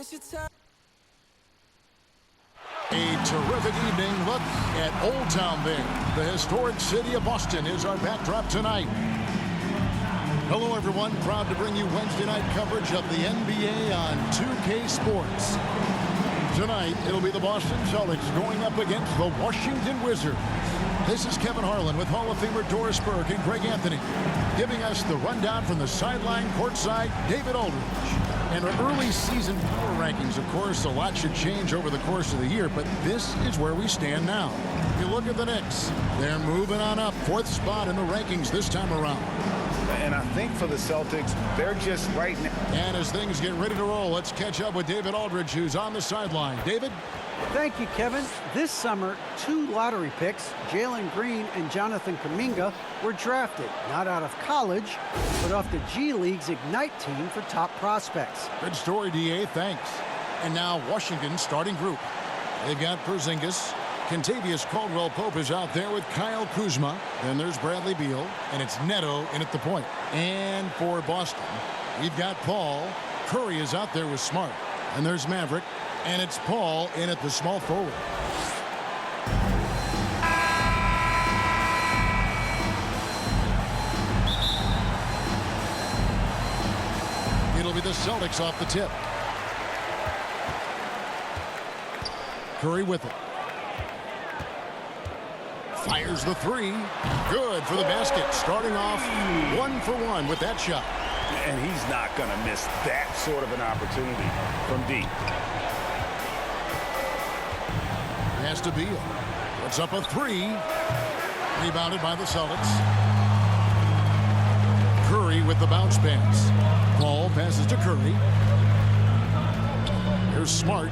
A terrific evening. Look at Old Town there. The historic city of Boston is our backdrop tonight. Hello, everyone. Proud to bring you Wednesday night coverage of the NBA on 2K Sports. Tonight, it'll be the Boston Celtics going up against the Washington Wizards. This is Kevin Harlan with Hall of Famer Doris Burke and Greg Anthony, giving us the rundown from the sideline courtside, David Aldridge. And our early season power rankings, of course, a lot should change over the course of the year, but this is where we stand now. You look at the Knicks, they're moving on up, 4th spot in the rankings this time around. And I think for the Celtics, they're just right now. And as things get ready to roll, let's catch up with David Aldridge, who's on the sideline. David? Thank you, Kevin. This summer, 2 lottery picks, Jalen Green and Jonathan Kuminga, were drafted, not out of college, but off the G League's Ignite team for top prospects. Good story, D.A. Thanks. And now Washington's starting group. They've got Porzingis. Kentavious Caldwell-Pope is out there with Kyle Kuzma. Then there's Bradley Beal, and it's Neto in at the point. And for Boston, we've got Paul. Curry is out there with Smart. And there's Maverick, and it's Paul in at the small forward. It'll be the Celtics off the tip. Curry with it. Fires the 3. Good for the basket. Starting off 1 for 1 with that shot. And he's not going to miss that sort of an opportunity from deep. Pass to Beal. Puts up a 3. Rebounded by the Celtics. Curry with the bounce pass. Paul passes to Curry. Here's Smart.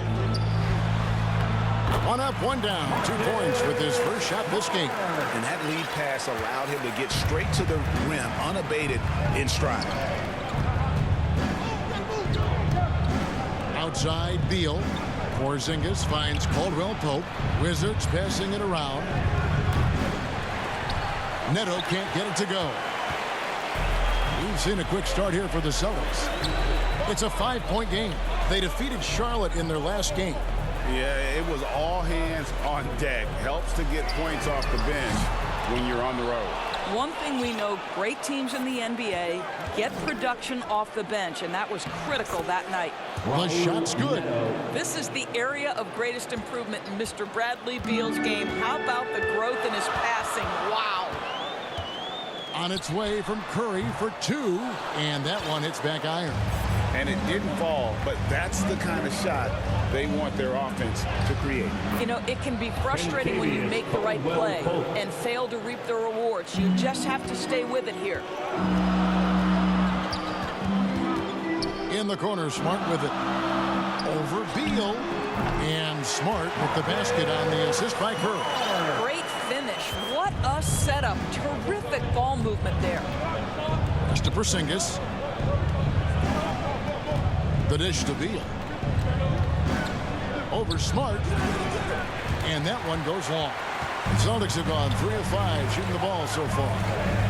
1 up, 1 down. 2 points with his first shot this game. And that lead pass allowed him to get straight to the rim, unabated in stride. Outside, Beal. Porzingis finds Caldwell-Pope. Wizards passing it around. Neto can't get it to go. We've seen a quick start here for the Celtics. It's a 5-point game. They defeated Charlotte in their last game. Yeah, it was all hands on deck. Helps to get points off the bench when you're on the road. One thing we know, great teams in the NBA get production off the bench, and that was critical that night. The shot's good. This is the area of greatest improvement in Mr. Bradley Beal's game. How about the growth in his passing? Wow. On its way from Curry for 2, and that one hits back iron. And it didn't fall, but that's the kind of shot they want their offense to create. You know, it can be frustrating when you make the right play and fail to reap the rewards. You just have to stay with it here. In the corner, Smart with it. Over Beal. And Smart with the basket on the assist by Curry. Great finish. What a setup. Terrific ball movement there. Pass to Porzingis. The dish to Beal. Over Smart. And that one goes long. The Celtics have gone 3 of 5 shooting the ball so far.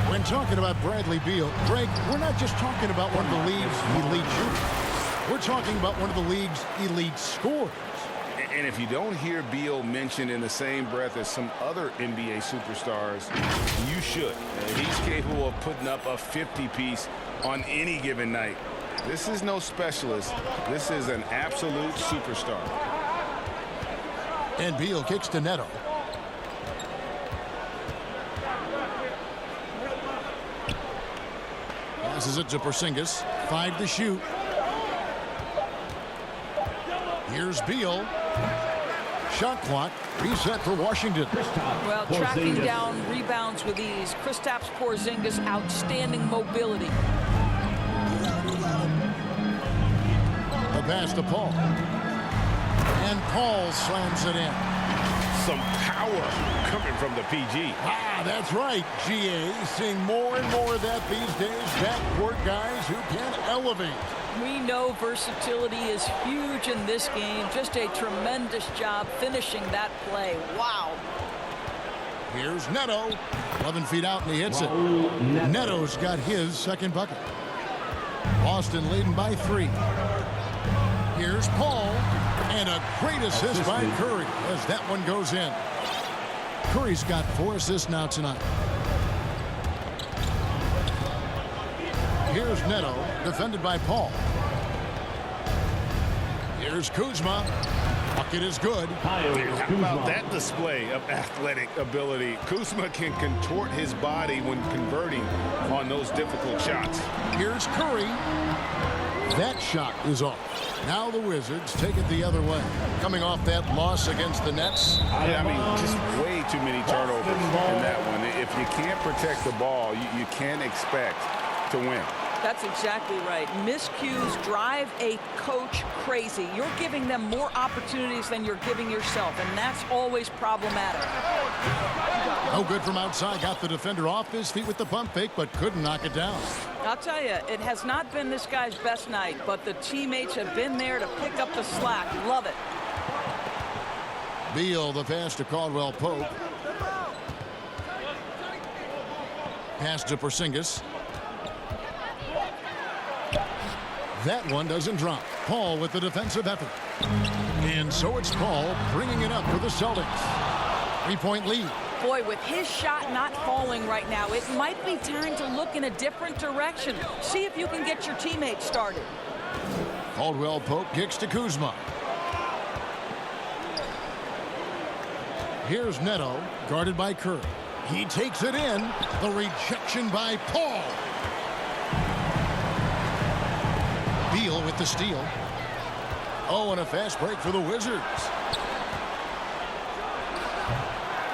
When talking about Bradley Beal, Greg, we're not just talking about one of the league's elite shooters. We're talking about one of the league's elite scorers. And if you don't hear Beal mentioned in the same breath as some other NBA superstars, you should. He's capable of putting up a 50-piece on any given night. This is no specialist. This is an absolute superstar. And Beal kicks to Neto. Passes it to Porzingis. 5 to shoot. Here's Beal. Shot clock reset for Washington. Well, tracking down rebounds with ease. Kristaps Porzingis, outstanding mobility. A pass to Paul. And Paul slams it in. Some power coming from the PG. Ah, that's right, GA. Seeing more and more of that these days. Backcourt guys who can elevate. We know versatility is huge in this game. Just a tremendous job finishing that play. Wow. Here's Neto. 11 feet out, and he hits it. Neto's got his second bucket. Boston leading by 3. Here's Paul. And a great assist by Curry as that one goes in. Curry's got 4 assists now tonight. Here's Neto, defended by Paul. Here's Kuzma. Bucket is good. How about that display of athletic ability? Kuzma can contort his body when converting on those difficult shots. Here's Curry. That shot is off. Now the Wizards take it the other way. Coming off that loss against the Nets. Yeah, I mean, just way too many turnovers in that one. If you can't protect the ball, you can't expect to win. That's exactly right. Miscues drive a coach crazy. You're giving them more opportunities than you're giving yourself, and that's always problematic. No good from outside. Got the defender off his feet with the pump fake, but couldn't knock it down. I'll tell you, it has not been this guy's best night, but the teammates have been there to pick up the slack. Love it. Beal, the pass to Caldwell Pope. Pass to Porzingis. That one doesn't drop. Paul with the defensive effort. And so it's Paul bringing it up for the Celtics. 3-point lead. Boy, with his shot not falling right now, it might be time to look in a different direction. See if you can get your teammates started. Caldwell Pope kicks to Kuzma. Here's Neto, guarded by Curry. He takes it in. The rejection by Paul. Beal with the steal. Oh, and a fast break for the Wizards.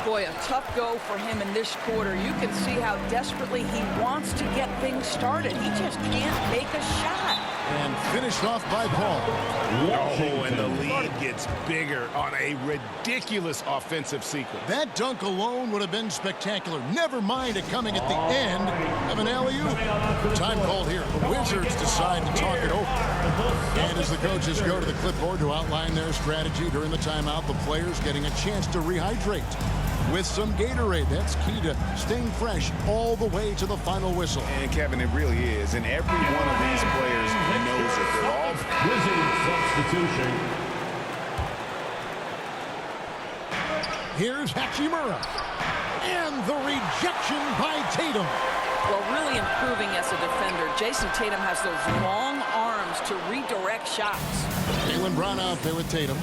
Boy, a tough go for him in this quarter. You can see how desperately he wants to get things started. He just can't make a shot. And finished off by Paul. Oh, and the lead gets bigger on a ridiculous offensive sequence. That dunk alone would have been spectacular. Never mind it coming at the end of an alley-oop. Time called here. The Wizards decide to talk it over. And as the coaches go to the clipboard to outline their strategy during the timeout, the players getting a chance to rehydrate with some Gatorade. That's key to staying fresh all the way to the final whistle. And Kevin, it really is. And every one of these players knows it. They're all Wizards substitution. Here's Hachimura. And the rejection by Tatum. Well, really improving as a defender. Jason Tatum has those long arms to redirect shots. Jaylen Brown out there with Tatum.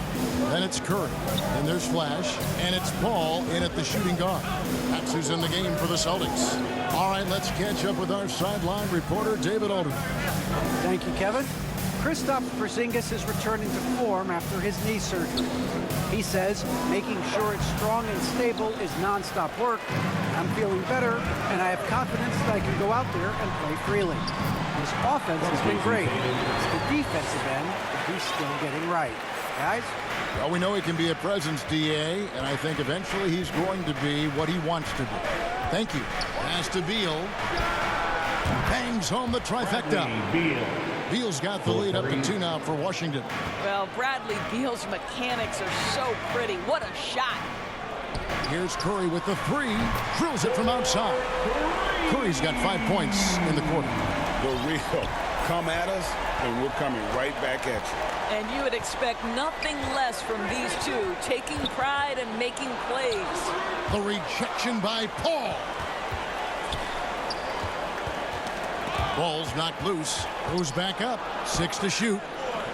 Then it's Curry. Then there's Flash. And it's Paul in at the shooting guard. That's who's in the game for the Celtics. All right, let's catch up with our sideline reporter, David Alden. Thank you, Kevin. Kristaps Porzingis is returning to form after his knee surgery. He says making sure it's strong and stable is nonstop work. I'm feeling better, and I have confidence that I can go out there and play freely. His offense has been great. It's the defensive end that he's still getting right. Guys? Well, we know he can be a presence, DA, and I think eventually he's going to be what he wants to be. Thank you. Pass to Beal. Bangs home the trifecta. Beal's got the lead up to 2 now for Washington. Well, Bradley Beal's mechanics are so pretty. What a shot. Here's Curry with the 3. Drills it from outside. Curry's got 5 points in the quarter. the real. Come at us, and we're coming right back at you. And you would expect nothing less from these two, taking pride and making plays. The rejection by Paul. Ball's knocked loose. Goes back up. 6 to shoot.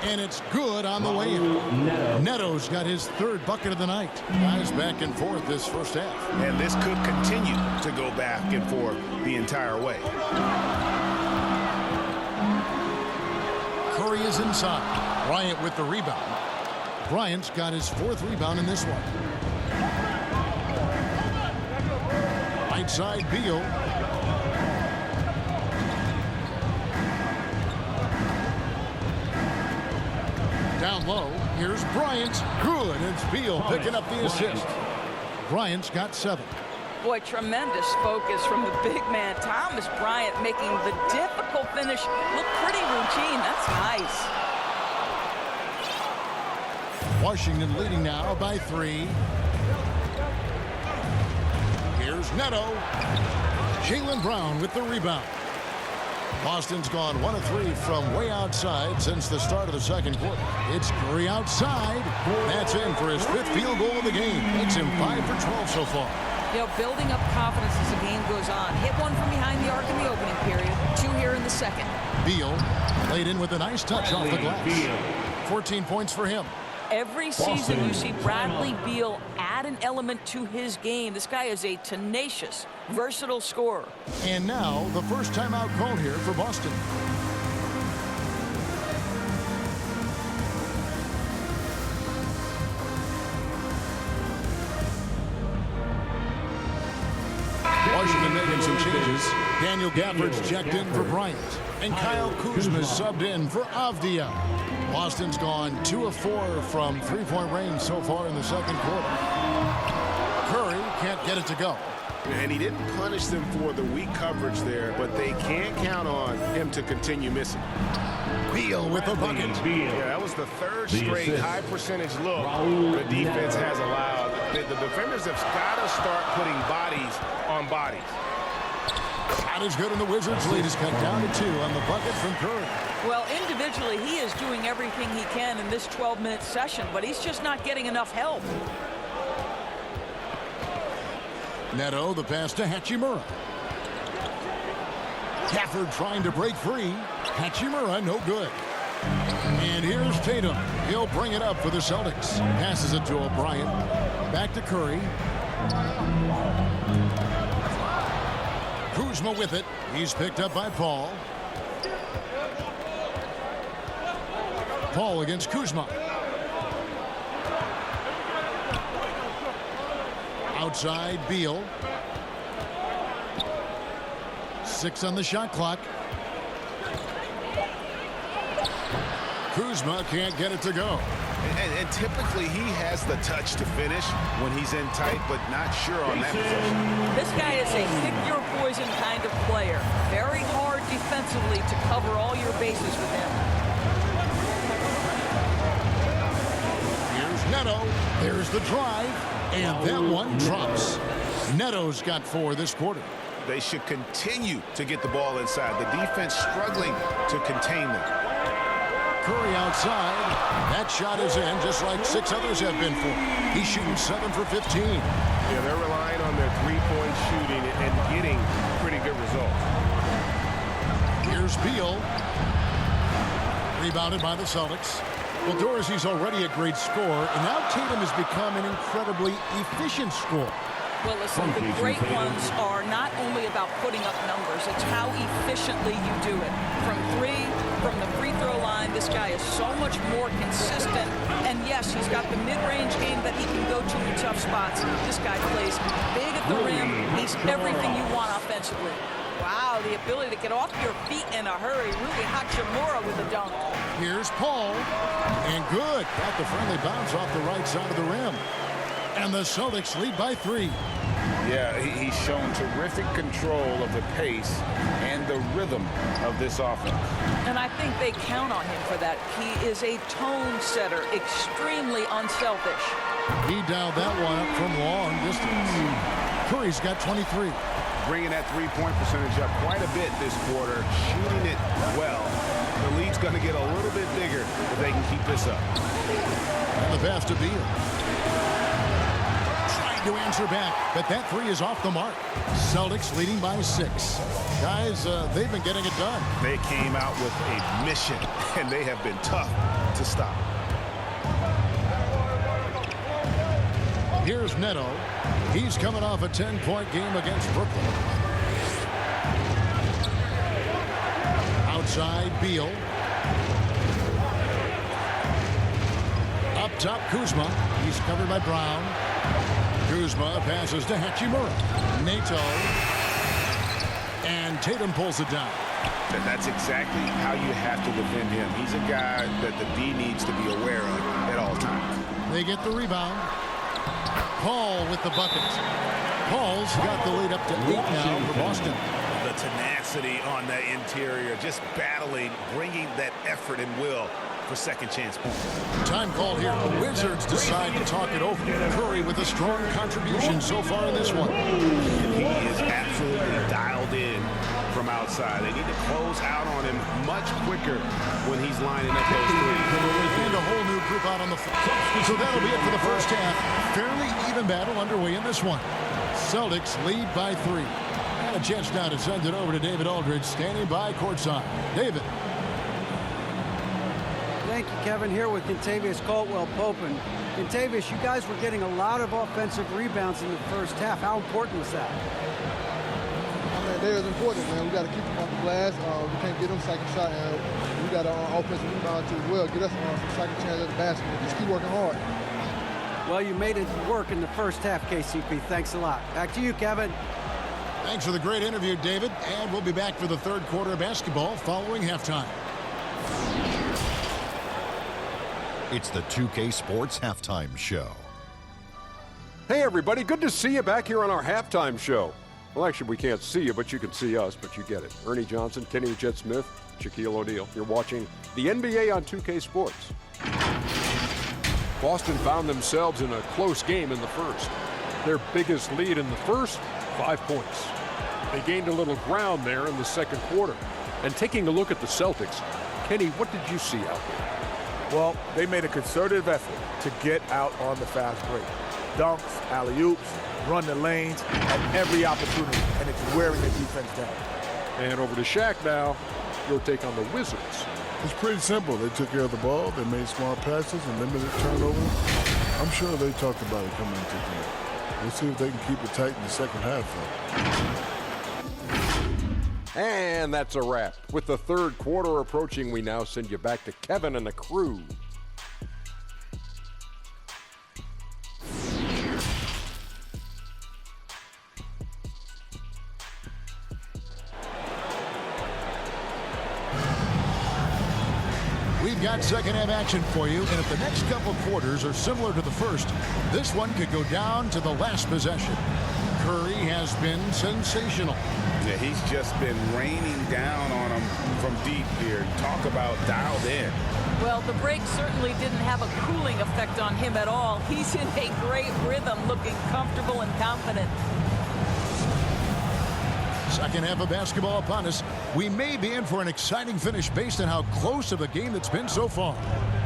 And it's good on the way in. Neto's got his 3rd bucket of the night. Guys back and forth this first half. And this could continue to go back and forth the entire way. Curry is inside. Bryant with the rebound. Bryant's got his 4th rebound in this one. Right side, Beal. Down low, here's Bryant. Good, it's Beal picking up the assist. Bryant's got 7. Boy, tremendous focus from the big man. Thomas Bryant making the difficult finish look pretty routine. That's nice. Washington leading now by 3. Here's Neto. Jaylen Brown with the rebound. Boston's gone 1 of 3 from way outside since the start of the second quarter. It's Curry outside. That's in for his 5th field goal of the game. Makes him 5 for 12 so far. You know, building up confidence as the game goes on. Hit one from behind the arc in the opening period. 2 here in the second. Beal laid in with a nice touch off the glass. 14 points for him. Every season you see Bradley Beal add an element to his game. This guy is a tenacious, versatile scorer. And now the first timeout called here for Boston. Washington making some changes. Daniel Gafford's checked in for Bryant. And Kyle Kuzma's subbed in for Avdia. Boston's gone 2 of 4 from three-point range so far in the second quarter. Curry can't get it to go. And he didn't punish them for the weak coverage there, but they can't count on him to continue missing. Beal with the bucket. Yeah, that was the 3rd straight high-percentage look the defense has allowed. The defenders have got to start putting bodies on bodies. Shot is good, and the Wizards' lead is cut down to 2 on the bucket from Curry. Well, individually, he is doing everything he can in this 12-minute session, but he's just not getting enough help. Neto, the pass to Hachimura. Gafford trying to break free. Hachimura, no good. And here's Tatum. He'll bring it up for the Celtics. Passes it to O'Brien. Back to Curry. Kuzma with it. He's picked up by Paul. Paul against Kuzma. Outside, Beal. 6 on the shot clock. Kuzma can't get it to go. And typically he has the touch to finish when he's in tight, but not sure on that possession. This guy is a pick-your-poison kind of player. Very hard defensively to cover all your bases with him. Here's Neto. There's the drive. And that one drops. Neto's got 4 this quarter. They should continue to get the ball inside. The defense struggling to contain them. Curry outside. That shot is in, just like 6 others have been for. He's shooting 7 for 15. Yeah, they're relying on their three-point shooting and getting pretty good results. Here's Beal. Rebounded by the Celtics. Well, Dorsey's already a great scorer, and now Tatum has become an incredibly efficient scorer. Well, listen, the great ones are not only about putting up numbers, it's how efficiently you do it. From 3, from the free throw line, this guy is so much more consistent. And yes, he's got the mid-range game that he can go to in tough spots. This guy plays big at the rim. He's everything you want offensively. Wow, the ability to get off your feet in a hurry. Rui Hachimura with a dunk. Here's Paul. And good. Got the friendly bounce off the right side of the rim. And the Celtics lead by 3. Yeah, he's shown terrific control of the pace and the rhythm of this offense. And I think they count on him for that. He is a tone setter, extremely unselfish. He dialed that one up from long distance. Curry's got 23. Bringing that three-point percentage up quite a bit this quarter, shooting it well. The lead's going to get a little bit bigger if they can keep this up. And the pass to Beal. To answer back, but that 3 is off the mark. Celtics leading by 6. Guys, they've been getting it done. They came out with a mission, and they have been tough to stop. Here's Neto. He's coming off a 10-point game against Brooklyn. Outside, Beal. Up top, Kuzma. He's covered by Brown. Kuzma passes to Hachimura. Neto. And Tatum pulls it down. And that's exactly how you have to defend him. He's a guy that the D needs to be aware of at all times. They get the rebound. Paul with the bucket. Paul's got the lead up to 8 now for Boston. The tenacity on the interior, just battling, bringing that effort and will for second chance points. Time called here. The Wizards decide to talk it over. Curry with a strong contribution so far in this one. And he is absolutely dialed in from outside. They need to close out on him much quicker when he's lining up those threes. And a whole new group out on the floor. So that'll be it for the first half. Fairly even battle underway in this one. Celtics lead by 3. And a chance now to send it over to David Aldridge, standing by courtside. David. Thank you, Kevin. Here with Kentavious Caldwell-Pope. And Kentavious, you guys were getting a lot of offensive rebounds in the first half. How important was that? They're as important, man. We got to keep them off the glass. We can't get them second shot, and we got to offensive rebound too as well. Get us some second chance at the basket. Just keep working hard. Well, you made it work in the first half, KCP. Thanks a lot. Back to you, Kevin. Thanks for the great interview, David. And we'll be back for the third quarter of basketball following halftime. It's the 2K Sports Halftime Show. Hey, everybody. Good to see you back here on our halftime show. Well, actually, we can't see you, but you can see us, but you get it. Ernie Johnson, Kenny Jet Smith, Shaquille O'Neal. You're watching the NBA on 2K Sports. Boston found themselves in a close game in the first. Their biggest lead in the first, 5 points. They gained a little ground there in the second quarter. And taking a look at the Celtics, Kenny, what did you see out there? Well, they made a concerted effort to get out on the fast break. Dunks, alley-oops, run the lanes at every opportunity, and it's wearing the defense down. And over to Shaq now, your take on the Wizards. It's pretty simple. They took care of the ball, they made smart passes and limited turnovers. I'm sure they talked about it coming into the game. We'll see if they can keep it tight in the second half, though. And that's a wrap. With the third quarter approaching, we now send you back to Kevin and the crew. We've got second half action for you, and if the next couple quarters are similar to the first, this one could go down to the last possession. Curry has been sensational. Yeah, he's just been raining down on him from deep here. Talk about dialed in. Well, the break certainly didn't have a cooling effect on him at all. He's in a great rhythm, looking comfortable and confident. Second half of basketball upon us. We may be in for an exciting finish based on how close of a game it's been so far.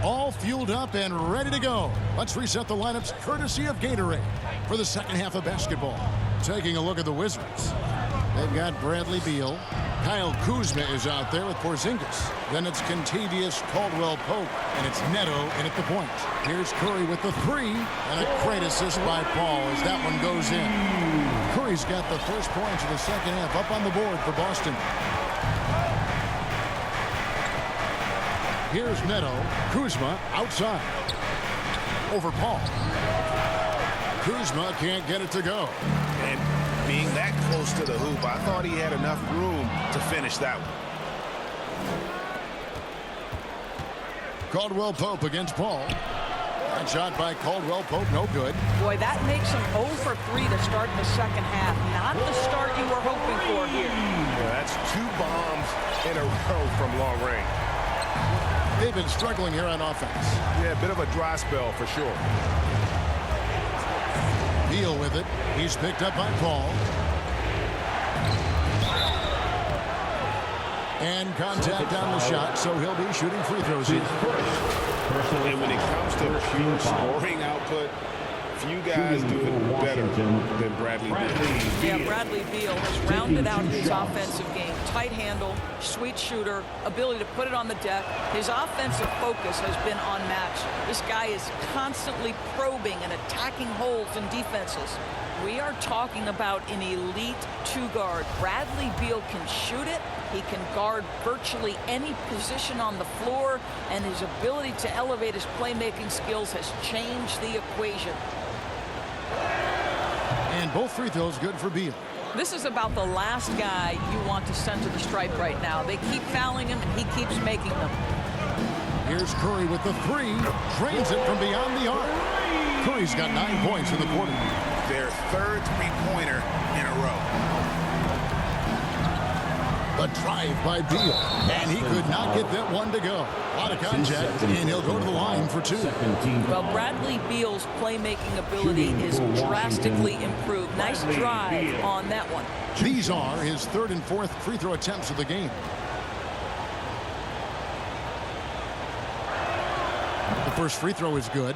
All fueled up and ready to go. Let's reset the lineups courtesy of Gatorade for the second half of basketball. Taking a look at the Wizards. They've got Bradley Beal. Kyle Kuzma is out there with Porzingis. Then it's Kentavious Caldwell-Pope, and it's Neto in at the point. Here's Curry with the three, and a great assist by Paul as that one goes in. Curry's got the first points of the second half up on the board for Boston. Here's Neto. Kuzma outside. Over Paul. Kuzma can't get it to go. And being that close to the hoop, I thought he had enough room to finish that one. Caldwell-Pope against Paul. That shot by Caldwell-Pope, no good. Boy, that makes him 0 for 3 to start the second half. Not the start you were hoping for here. Yeah, that's 2 bombs in a row from long range. They've been struggling here on offense. Yeah, a bit of a dry spell for sure. Beal with it. He's picked up by Paul. And contact on the shot, so he'll be shooting free throws here. And when it comes to pure scoring output, few guys do it better than Bradley Beal. Yeah, Bradley Beal has rounded out his offensive game. Tight handle, sweet shooter, ability to put it on the deck. His offensive focus has been unmatched. This guy is constantly probing and attacking holes in defenses. We are talking about an elite two-guard. Bradley Beal can shoot it. He can guard virtually any position on the floor, and his ability to elevate his playmaking skills has changed the equation. And both free throws good for Beal. This is about the last guy you want to send to the stripe right now. They keep fouling him, and he keeps making them. Here's Curry with the three. Drains it from beyond the arc. Curry's got 9 points in the quarter. Their third three-pointer in a row. A drive by Beal, and he could not get that one to go. A lot of contact, and he'll go to the line for 2. Well, Bradley Beal's playmaking ability is drastically improved. Nice drive on that one. These are his 3rd and 4th free throw attempts of the game. The first free throw is good.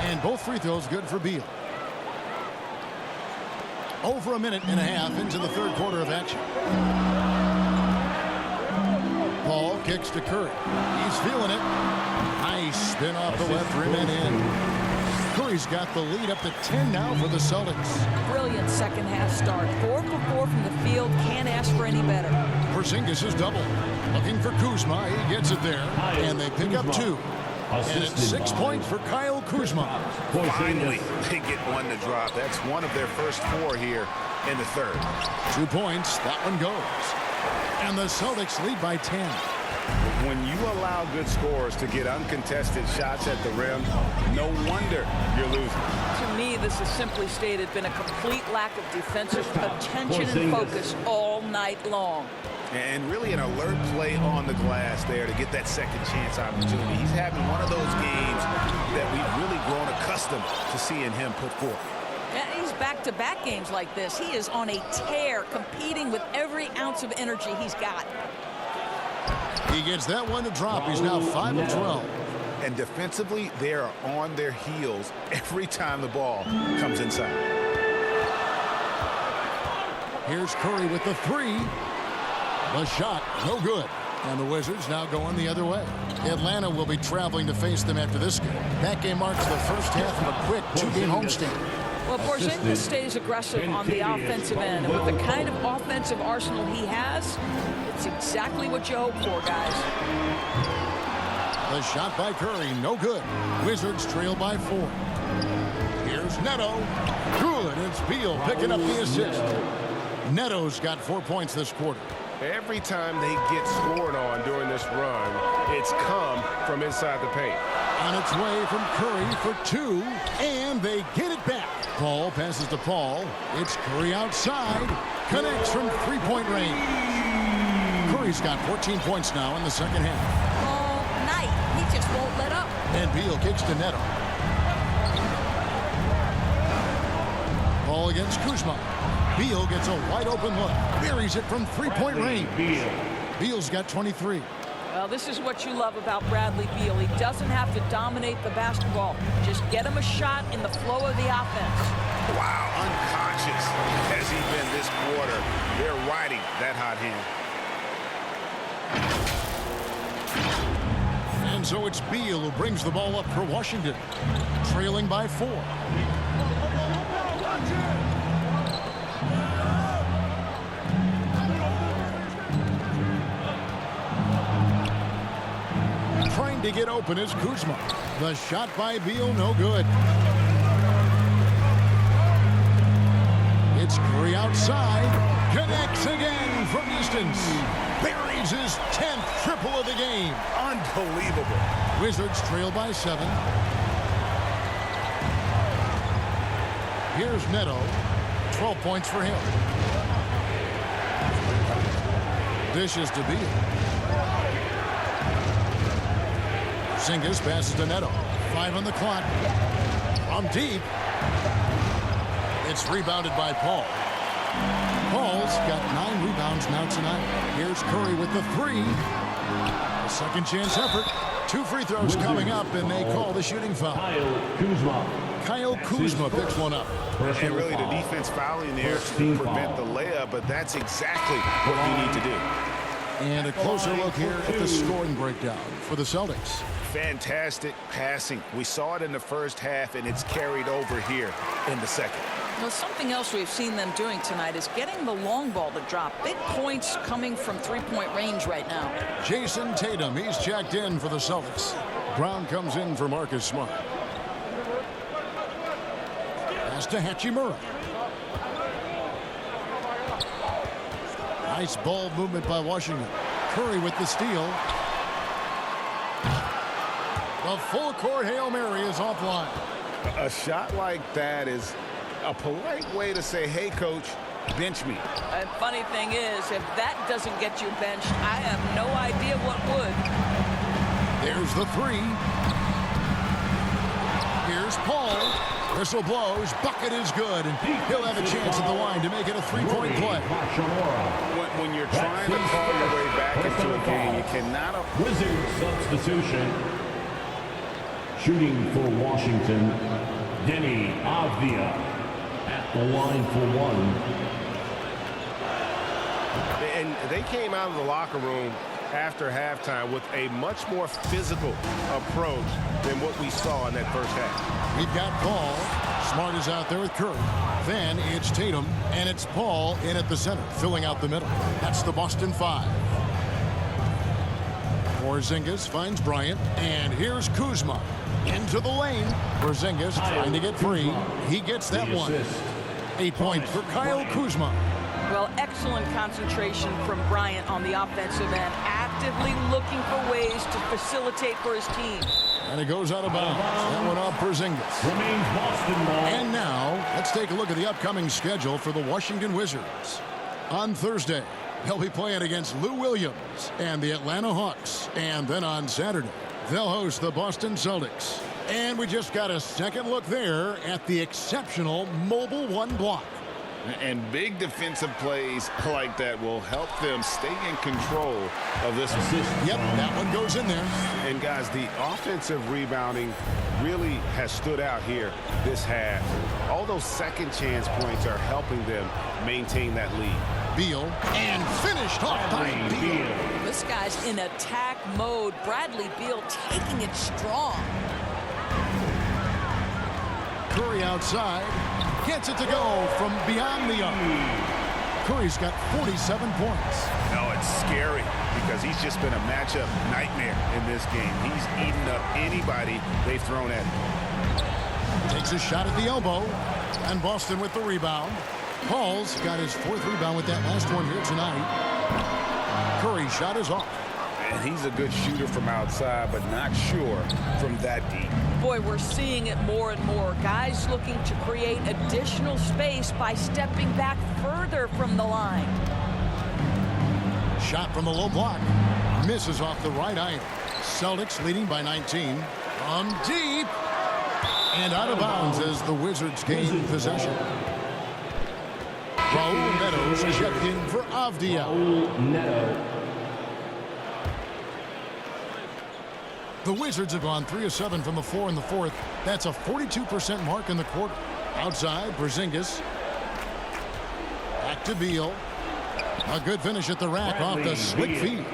And both free throws good for Beal. Over a minute and a half into the 3rd quarter of action. Paul kicks to Curry. He's feeling it. Nice spin off the left rim and in. Curry's got the lead up to 10 now for the Celtics. Brilliant second half start. 4 for 4 from the field. Can't ask for any better. Porzingis is double. Looking for Kuzma. He gets it there. And they pick up 2. And it's 6 points for Kyle Kuzma. Finally, they get one to drop. That's one of their first 4 here in the 3rd. 2 points. That one goes. And the Celtics lead by 10. When you allow good scorers to get uncontested shots at the rim, no wonder you're losing. To me, this has simply stated been a complete lack of defensive attention and focus all night long. And really an alert play on the glass there to get that second chance opportunity. He's having one of those games that we've really grown accustomed to seeing him put forth. And he's back-to-back games like this. He is on a tear, competing with every ounce of energy he's got. He gets that one to drop. He's now 5 of 12. And defensively, they are on their heels every time the ball comes inside. Here's Curry with the 3. The shot, no good. And the Wizards now going the other way. Atlanta will be traveling to face them after this game. That game marks the first half of a quick 2-game homestand. Well, Porzingis stays aggressive on the offensive end. And with the kind of offensive arsenal he has, it's exactly what you hope for, guys. The shot by Curry, no good. Wizards trail by 4. Here's Neto. Good. It's Beal picking up the assist. Neto's got 4 points this quarter. Every time they get scored on during this run, it's come from inside the paint. On its way from Curry for 2, and they get it back. Paul passes to Paul. It's Curry outside. Connects from 3-point range. Curry's got 14 points now in the second half. All night. He just won't let up. And Beal kicks to Neto. Ball against Kuzma. Beal gets a wide-open look. Buries it from 3-point range. Beal's got 23. Well, this is what you love about Bradley Beal. He doesn't have to dominate the basketball. Just get him a shot in the flow of the offense. Wow, unconscious has he been this quarter. They're riding that hot hand. And so it's Beal who brings the ball up for Washington. Trailing by 4. Trying to get open is Kuzma. The shot by Beal, no good. It's Curry outside. Connects again from distance. Buries his 10th triple of the game. Unbelievable. Wizards trail by 7. Here's Neto. 12 points for him. Dishes to Beal. Porzingis passes to Neto. 5 on the clock. From deep. It's rebounded by Paul. Paul's got 9 rebounds now tonight. Here's Curry with the 3. A second chance effort. 2 free throws coming up, and they call the shooting foul. Kyle Kuzma picks one up. And really the defense fouling there to prevent the layup, but that's exactly what you need to do. And a closer look here at the scoring breakdown for the Celtics. Fantastic passing. We saw it in the first half, and it's carried over here in the second. Well, something else we've seen them doing tonight is getting the long ball to drop. Big points coming from 3-point range right now. Jason Tatum, he's checked in for the Celtics. Brown comes in for Marcus Smart. Pass to Hachimura. Nice ball movement by Washington. Curry with the steal. The full court Hail Mary is offline. A shot like that is a polite way to say, hey, coach, bench me. And funny thing is, if that doesn't get you benched, I have no idea what would. There's the three. Here's Paul. Whistle blows. Bucket is good. And he'll have a chance at the line to make it a three-point play. When you're trying to call your way back into a game, you cannot... Wizards substitution. Shooting for Washington, Denny Avdia at the line for one. And they came out of the locker room after halftime with a much more physical approach than what we saw in that first half. We've got Paul. Smart is out there with Curry. Then it's Tatum, and it's Paul in at the center, filling out the middle. That's the Boston Five. Porzingis finds Bryant, and here's Kuzma. Into the lane. Porzingis trying to get free. He gets that one. 8 points for Kyle Kuzma. Well, excellent concentration from Bryant on the offensive end, actively looking for ways to facilitate for his team. And it goes out of bounds. That one off Porzingis. Remains Boston ball. And now, let's take a look at the upcoming schedule for the Washington Wizards. On Thursday, they'll be playing against Lou Williams and the Atlanta Hawks. And then on Saturday, they'll host the Boston Celtics. And we just got a second look there at the exceptional Mobile One block. And big defensive plays like that will help them stay in control of this one. Yep, that one goes in there. And, guys, the offensive rebounding really has stood out here this half. All those second chance points are helping them maintain that lead. Beal, and finished off by Beal. This guy's in attack mode. Bradley Beal taking it strong. Curry outside. Gets it to go from beyond the arc. Curry's got 47 points. No, it's scary because he's just been a matchup nightmare in this game. He's eaten up anybody they've thrown at him. Takes a shot at the elbow. And Boston with the rebound. Paul's got his fourth rebound with that last one here tonight. Curry's shot is off. And he's a good shooter from outside, but not sure from that deep. Boy, we're seeing it more and more. Guys looking to create additional space by stepping back further from the line. Shot from the low block. Misses off the right eye. Celtics leading by 19. From deep. And out of bounds as the Wizards gain possession. Raul Neto checked in for Avdia. Raul Neto. The Wizards have gone 3 of 7 from the floor in the fourth. That's a 42% mark in the quarter. Outside, Porzingis. Back to Beal. A good finish at the rack off the slick feed.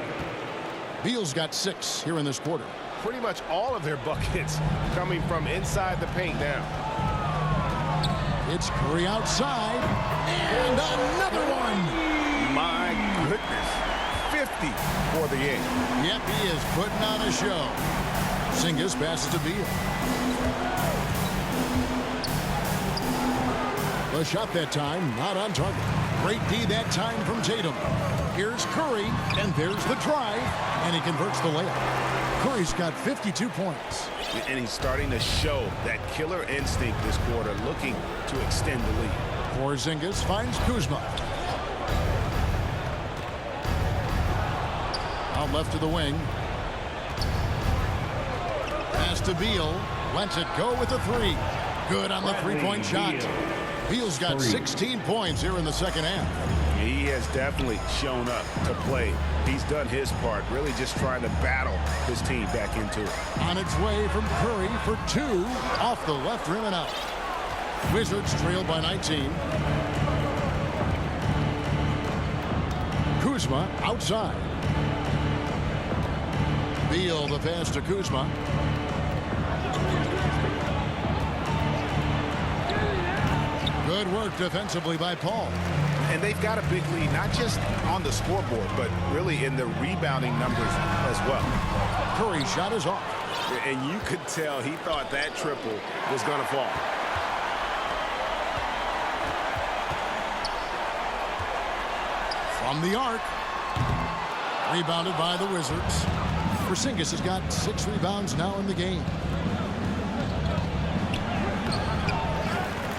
Beal's got 6 here in this quarter. Pretty much all of their buckets coming from inside the paint now. It's Curry outside. And another one. My goodness. 50 for the game. Yep, he is putting on a show. Porzingis passes to Beal. The shot that time, not on target. Great D that time from Tatum. Here's Curry, and there's the drive, and he converts the layup. Curry's got 52 points. And he's starting to show that killer instinct this quarter, looking to extend the lead. Porzingis finds Kuzma. Out left to the wing. Pass to Beal. Lets it go with the three. Good on the three-point shot. Beal's got 16 points here in the second half. He has definitely shown up to play. He's done his part, really just trying to battle his team back into it. On its way from Curry for 2 off the left rim and out. Wizards trail by 19. Kuzma outside. Beal the pass to Kuzma. Good work defensively by Paul. And they've got a big lead, not just on the scoreboard, but really in the rebounding numbers as well. Curry's shot is off. And you could tell he thought that triple was going to fall. From the arc. Rebounded by the Wizards. Porzingis has got 6 rebounds now in the game.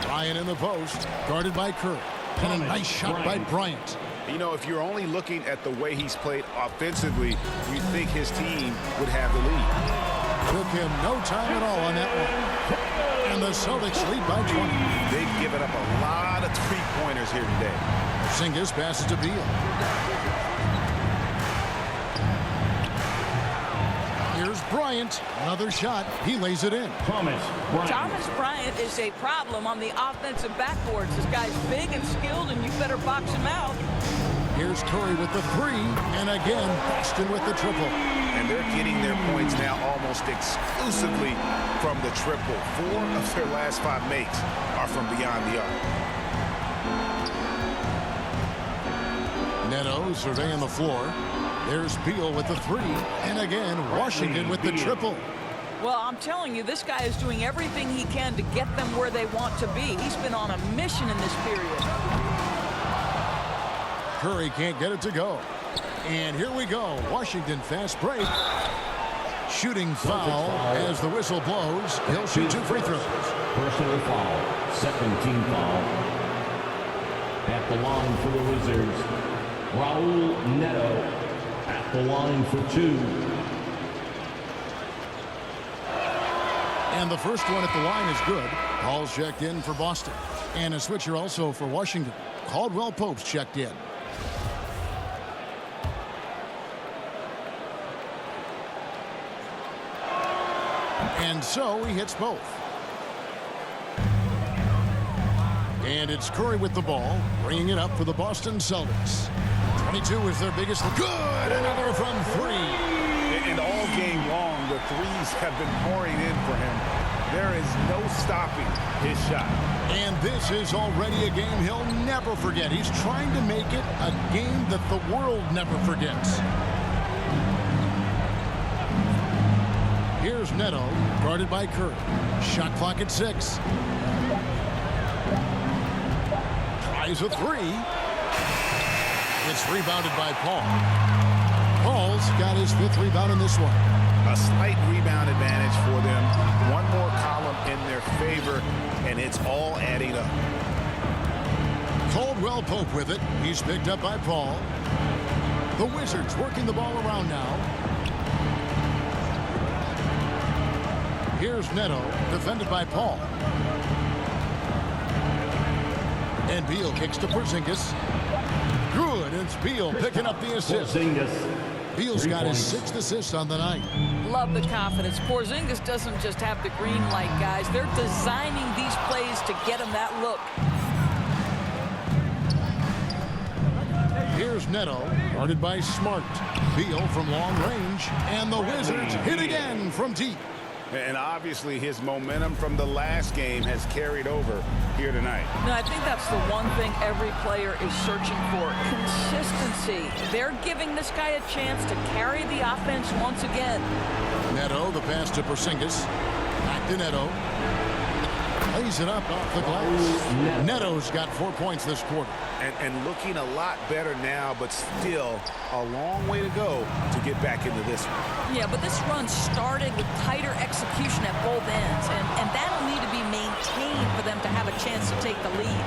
Bryant in the post, guarded by Curry. And a nice shot by Bryant. You know, if you're only looking at the way he's played offensively, you think his team would have the lead. Took him no time at all on that one. And the Celtics lead by 20. They've given up a lot of three-pointers here today. Porzingis passes to Beal. Here's Bryant. Another shot. He lays it in. Thomas Bryant is a problem on the offensive backboards. This guy's big and skilled, and you better box him out. Here's Curry with the 3. And again, Boston with the triple. And they're getting their points now almost exclusively from the triple. 4 of their last 5 makes are from beyond the arc. Neto surveying the floor. There's Beal with the 3. And again, Washington with the triple. Well, I'm telling you, this guy is doing everything he can to get them where they want to be. He's been on a mission in this period. Curry can't get it to go. And here we go. Washington fast break. Shooting foul as the whistle blows. He'll shoot 2 free throws. Personal foul. Second team foul. At the line for the Wizards, Raul Neto. At the line for 2. And the first one at the line is good. Paul's checked in for Boston. And a switcher also for Washington. Caldwell Pope's checked in. And so he hits both. And it's Curry with the ball, bringing it up for the Boston Celtics. 22 is their biggest. Good! Another from 3. And all game long, the threes have been pouring in for him. There is no stopping his shot. And this is already a game he'll never forget. He's trying to make it a game that the world never forgets. Here's Neto, guarded by Curry. Shot clock at 6. Tries a 3. It's rebounded by Paul. Paul's got his 5th rebound in this one. A slight rebound advantage for them. One more column in their favor, and it's all adding up. Caldwell Pope with it. He's picked up by Paul. The Wizards working the ball around now. Here's Neto, defended by Paul. And Beal kicks to Porzingis. Good, it's Beal picking up the assist. Beal's got his 6th assist on the night. Love the confidence. Porzingis doesn't just have the green light, guys. They're designing these plays to get him that look. Here's Neto, guarded by Smart. Beal from long range, and the Wizards hit again from deep. And obviously his momentum from the last game has carried over here tonight. No, I think that's the one thing every player is searching for. Consistency. They're giving this guy a chance to carry the offense once again. Neto, the pass to Porzingis. Back to Neto. Lays it up off the glass. Neto's got 4 points this quarter. And looking a lot better now, but still a long way to go to get back into this one. Yeah, but this run started with tighter execution at both ends, and that'll need to be maintained for them to have a chance to take the lead.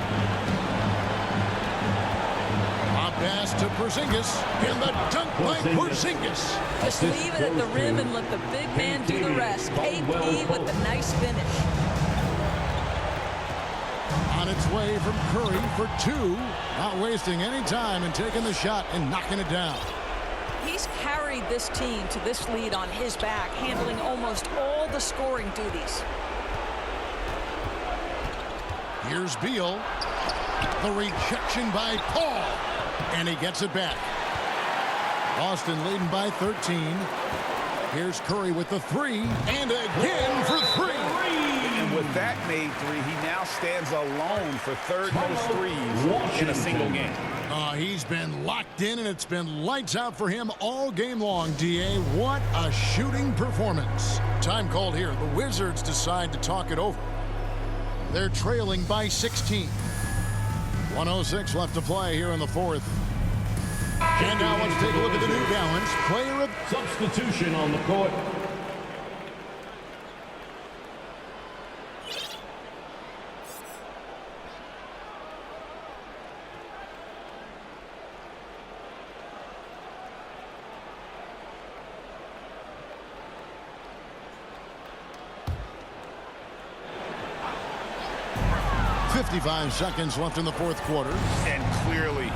A pass to Porzingis, and the dunk by Porzingis. Just leave it at the rim and let the big man do the rest. KP with the nice finish. On its way from Curry for 2. Not wasting any time and taking the shot and knocking it down. He's carried this team to this lead on his back, handling almost all the scoring duties. Here's Beal. The rejection by Paul. And he gets it back. Boston leading by 13. Here's Curry with the 3. And again for 3. And with that made 3, he now stands alone for 3rd most threes in a single game. He's been locked in, and it's been lights out for him all game long, D.A. What a shooting performance. Time called here. The Wizards decide to talk it over. They're trailing by 16. 1:06 left to play here in the 4th. And now let's take a look at the New Balance player of... Substitution on the court. .55 seconds left in the fourth quarter. And clearly,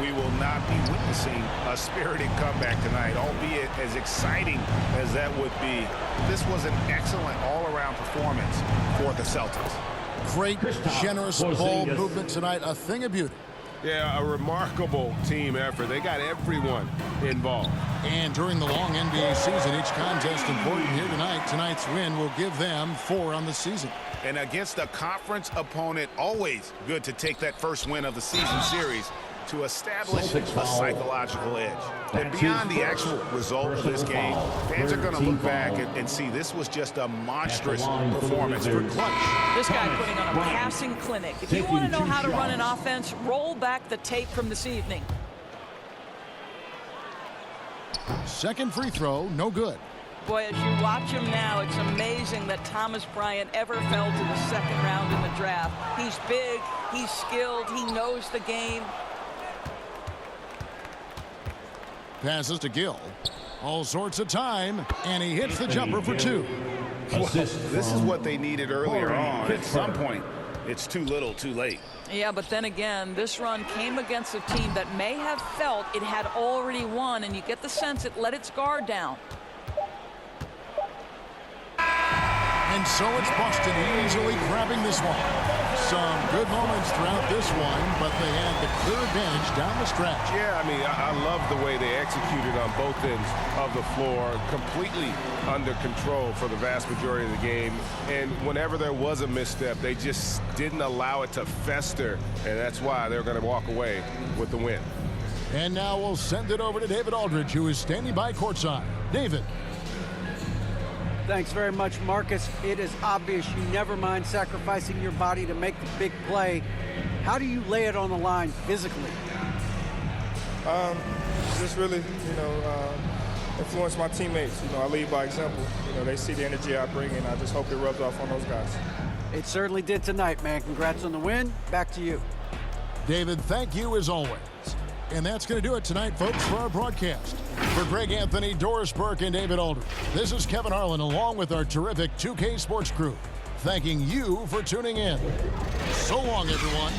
we will not be witnessing a spirited comeback tonight, albeit as exciting as that would be. This was an excellent all-around performance for the Celtics. Great, generous ball movement tonight, a thing of beauty. Yeah, a remarkable team effort. They got everyone involved. And during the long NBA season, each contest important here tonight. Tonight's win will give them 4 on the season. And against a conference opponent, always good to take that first win of the season series to establish a psychological edge. And beyond the actual result of this game, fans are going to look back and see this was just a monstrous performance for Clutch. This guy putting on a passing clinic. If you want to know how to run an offense, roll back the tape from this evening. Second free throw, no good. Boy, as you watch him now, it's amazing that Thomas Bryant ever fell to the second round in the draft. He's big, he's skilled, he knows the game. Passes to Gill. All sorts of time, and he hits the jumper for 2. Well, this is what they needed earlier on. At some point, it's too little, too late. Yeah, but then again, this run came against a team that may have felt it had already won, and you get the sense it let its guard down. And so it's Boston easily grabbing this one. Some good moments throughout this one, but they had the clear advantage down the stretch. Yeah, I mean, I love the way they executed on both ends of the floor, completely under control for the vast majority of the game. And whenever there was a misstep, they just didn't allow it to fester, and that's why they're going to walk away with the win. And now we'll send it over to David Aldridge, who is standing by courtside. David. Thanks very much, Marcus. It is obvious you never mind sacrificing your body to make the big play. How do you lay it on the line physically? Just really, influence my teammates. I lead by example. They see the energy I bring, and I just hope it rubs off on those guys. It certainly did tonight, man. Congrats on the win. Back to you. David, thank you as always. And that's going to do it tonight, folks, for our broadcast. For Greg Anthony, Doris Burke, and David Aldridge, this is Kevin Harlan along with our terrific 2K Sports crew, thanking you for tuning in. So long, everyone.